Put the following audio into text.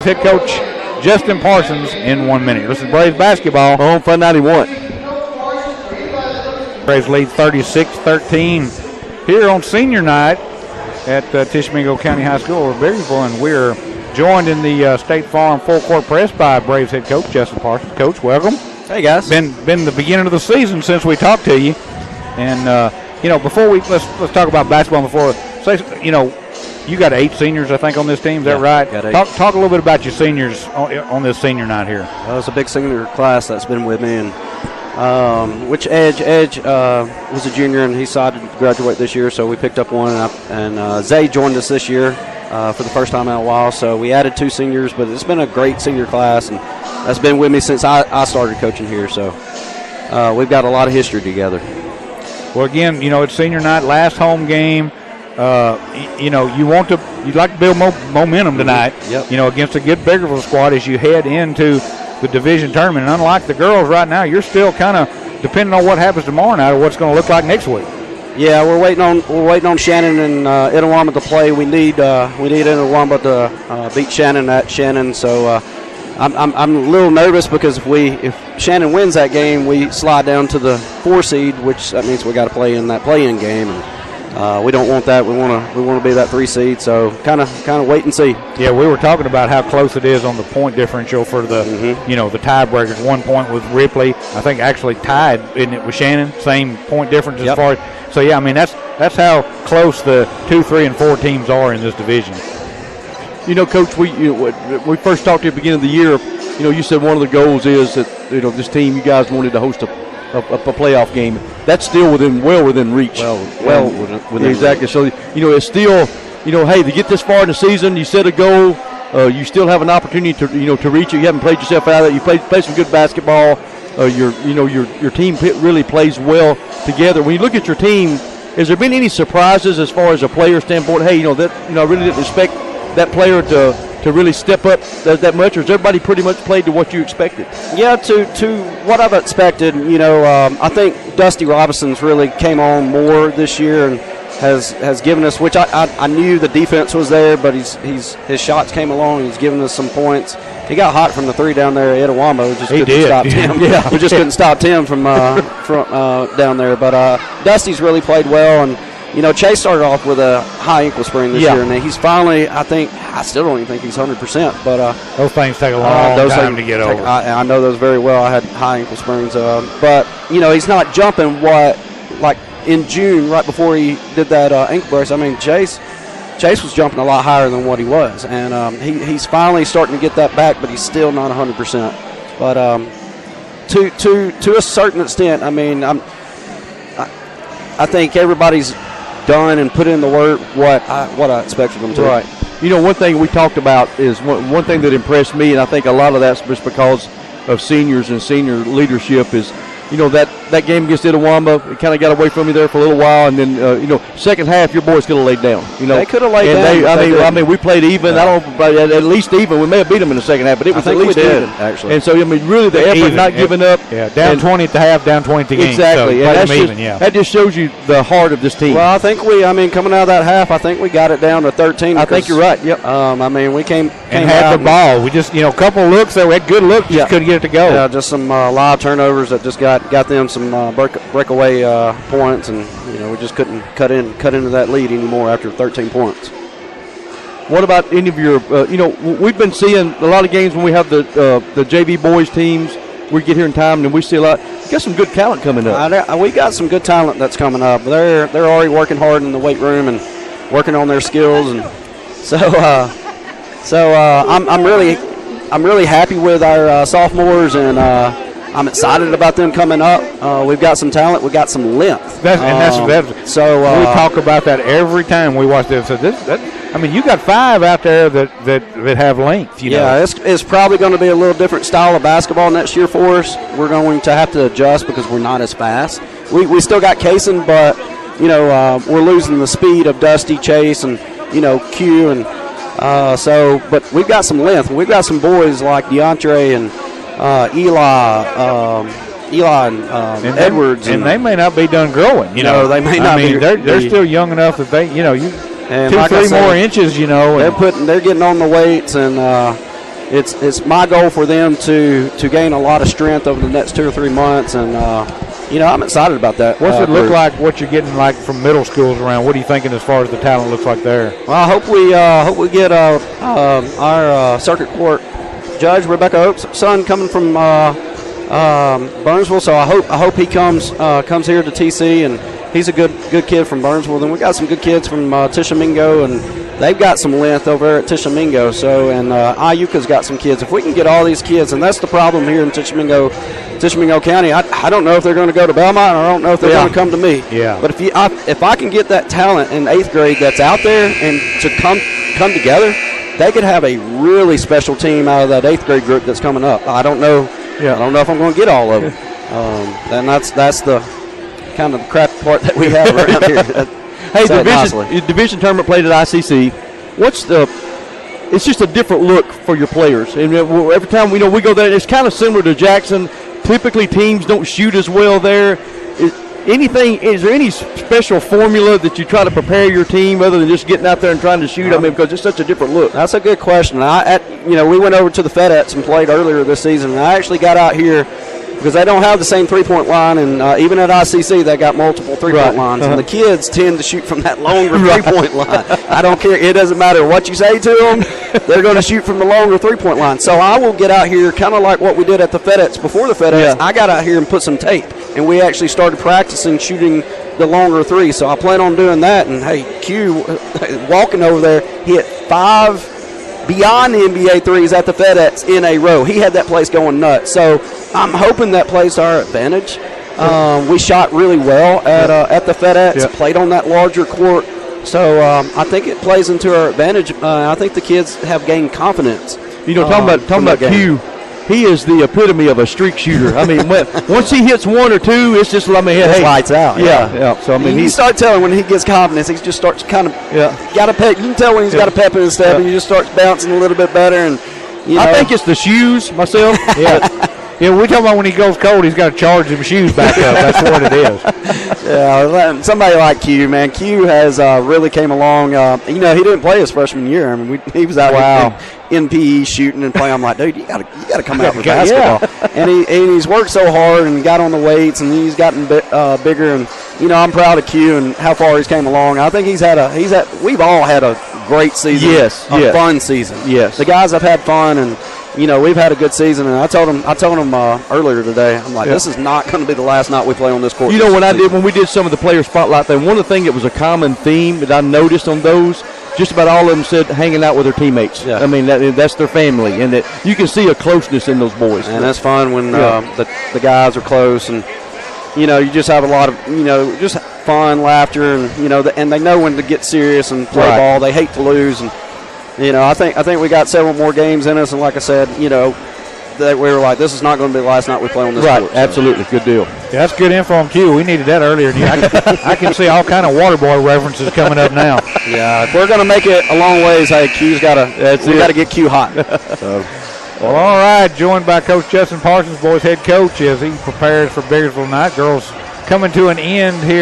head coach Justin Parsons in 1 minute. This is Braves basketball on Fun 91. Braves lead 36-13 here on senior night at Tishomingo County High School or Biggerville, and we're joined in the State Farm full court press by Braves head coach Justin Parsons. Coach, welcome. Hey guys. Been the beginning of the season since we talked to you, and before we let's talk about basketball. Before you got 8 seniors, I think, on this team. Is that right? Got 8. Talk a little bit about your seniors on this senior night here. Well, it's a big senior class that's been with me, and which Edge was a junior, and he decided to graduate this year, so we picked up one, and Zay joined us this year for the first time in a while. So we added 2 seniors, but it's been a great senior class, and that's been with me since I started coaching here. So we've got a lot of history together. Well, again, it's senior night, last home game. You'd like to build momentum tonight. Yep. Against a good Biggerville squad as you head into the division tournament. And unlike the girls right now, you're still kind of depending on what happens tomorrow night or what's going to look like next week. Yeah, we're waiting on Shannon and Itawamba to play. We need Itawamba to beat Shannon at Shannon. So I'm a little nervous because if Shannon wins that game, we slide down to the 4 seed, which that means we got to play in that play-in game. And we don't want that. We want to be that 3 seed. So kind of wait and see. Yeah, we were talking about how close it is on the point differential for the the tiebreakers. 1 point with Ripley. I think actually tied, isn't it, with Shannon? Same point difference as far as. So yeah, I mean that's how close the 2, 3, and 4 teams are in this division. Coach, we first talked to you at the beginning of the year. You said one of the goals is that this team, you guys wanted to host a playoff game. That's still well within reach. Well within exactly. Reach. So it's still hey, to get this far in the season, you set a goal. You still have an opportunity to reach it. You haven't played yourself out of it. You play some good basketball. Your team really plays well together. When you look at your team, has there been any surprises as far as a player standpoint? Hey, I really didn't expect that player to really step up that much, or has everybody pretty much played to what you expected? Yeah, to what I've expected. I think Dusty Robinson's really came on more this year and has given us, which I knew the defense was there, but his shots came along and he's given us some points. He got hot from the 3 down there at Itawamba. We just couldn't stop Tim. Yeah. We just couldn't stop Tim from down there. But Dusty's really played well, and Chase started off with a high ankle sprain this year, and he's finally, I still don't even think he's 100%. But those things take a long time to get over. I know those very well. I had high ankle sprains. But he's not jumping like in June, right before he did that ankle brace. I mean, Chase was jumping a lot higher than what he was, and he's finally starting to get that back, but he's still not 100%. But to a certain extent, I mean, I think everybody's done and put in the work what I expected them to. Right. One thing we talked about is one thing that impressed me, and I think a lot of that's just because of seniors and senior leadership is, that game against Itawamba, it kind of got away from you there for a little while, and then second half your boys could have laid down. They could have laid down. I mean, we played even. I don't at least even. We may have beat them in the second half, but it was at least even actually. And so really the effort, not giving up. Yeah, down 20 at the half, down 20 at the game. Exactly, so and that just shows you the heart of this team. Well, I think coming out of that half, I think we got it down to 13. I think you're right. Yep. I mean, we came had the ball. We just a couple of looks there. We had good looks, just couldn't get it to go. Yeah, just some live turnovers that just got them some breakaway points, and we just couldn't cut into that lead anymore after 13 points. What about any of your? We've been seeing a lot of games when we have the JV boys teams. We get here in time, and we see a lot. We got some good talent coming up. We got some good talent that's coming up. They're already working hard in the weight room and working on their skills, and I'm really happy with our sophomores, and I'm excited about them coming up. We've got some talent. We've got some length. So we talk about that every time we watch this. So you got 5 out there that have length. It's probably going to be a little different style of basketball next year for us. We're going to have to adjust because we're not as fast. We still got Kaysen, but we're losing the speed of Dusty, Chase, and Q, and but we've got some length. We've got some boys like DeAndre and Eli and Edwards, and they may not be done growing. They may not be. They're still young enough that they, and 2-3 more inches. They're getting on the weights, and it's my goal for them to gain a lot of strength over the next 2 or 3 months, and I'm excited about that. What's it look like? What you're getting like from middle schools around? What are you thinking as far as the talent looks like there? Well, I hope we get our circuit court judge Rebecca Oak's son coming from Burnsville. So I hope he comes here to TC, and he's a good kid from Burnsville. Then we got some good kids from Tishomingo, and they've got some length over there at Tishomingo. So, and Iuka's got some kids. If we can get all these kids, and that's the problem here in Tishomingo County. I don't know if they're going to go to Belmont, or I don't know if they're going to come to me. Yeah. But if I can get that talent in 8th grade that's out there and to come together, they could have a really special team out of that 8th grade group that's coming up. I don't know. Yeah. I don't know if I'm going to get all of them. And that's the kind of the crap part that we have around here. Hey, division tournament played at ICC. It's just a different look for your players. And every time we go there, it's kind of similar to Jackson. Typically, teams don't shoot as well there. Is there any special formula that you try to prepare your team other than just getting out there and trying to shoot? Because it's such a different look. That's a good question. We went over to the FedEx and played earlier this season, and I actually got out here because they don't have the same three-point line, and even at ICC they got multiple three-point lines, and the kids tend to shoot from that longer three-point line. I don't care. It doesn't matter what you say to them. They're going to shoot from the longer three-point line. So I will get out here kind of like what we did at the FedEx before the FedEx. Yeah. I got out here and put some tape, and we actually started practicing shooting the longer three. So I plan on doing that, and, hey, Q, walking over there, he hit 5 beyond the NBA threes at the FedEx in a row. He had that place going nuts. So I'm hoping that plays to our advantage. We shot really well at the FedEx, played on that larger court. So I think it plays into our advantage. I think the kids have gained confidence. Talking about Q, he is the epitome of a streak shooter. Once he hits 1 or 2, it's just it's lights out. Yeah. So you start telling when he gets confidence, he just starts kind of got a pep. You can tell when he's got a pep in his step, and he just starts bouncing a little bit better. And I think it's the shoes myself. Yeah, we're talking about when he goes cold, he's got to charge them shoes back up. That's what it is. Yeah, somebody like Q, man. Q has really came along. He didn't play his freshman year. He was out in PE shooting and playing. I'm like, dude, you got to come out for basketball. And he's worked so hard and got on the weights, and he's gotten bigger. And I'm proud of Q and how far he's came along. I think we've all had a great season. Yes, fun season. Yes, the guys have had fun, and we've had a good season. And I told him earlier today, I'm like, this is not going to be the last night we play on this court. When we did some of the player spotlight thing, one of the things that was a common theme that I noticed on those, just about all of them said hanging out with their teammates. Yeah. That's their family, and that you can see a closeness in those boys. And that's fun when the guys are close, and you just have a lot of just fun, laughter, and and they know when to get serious and play ball. They hate to lose, and I think we got several more games in us, and like I said, that we were like, this is not going to be the last night we play on this court. Absolutely, good deal. Yeah, that's good info on Q. We needed that earlier. I can see all kind of water boy references coming up now. Yeah, if we're going to make it a long ways, hey, we got to get Q hot. So. Well, all right, joined by Coach Justin Parsons, boys head coach, as he prepares for Biggersville tonight. Girls coming to an end here.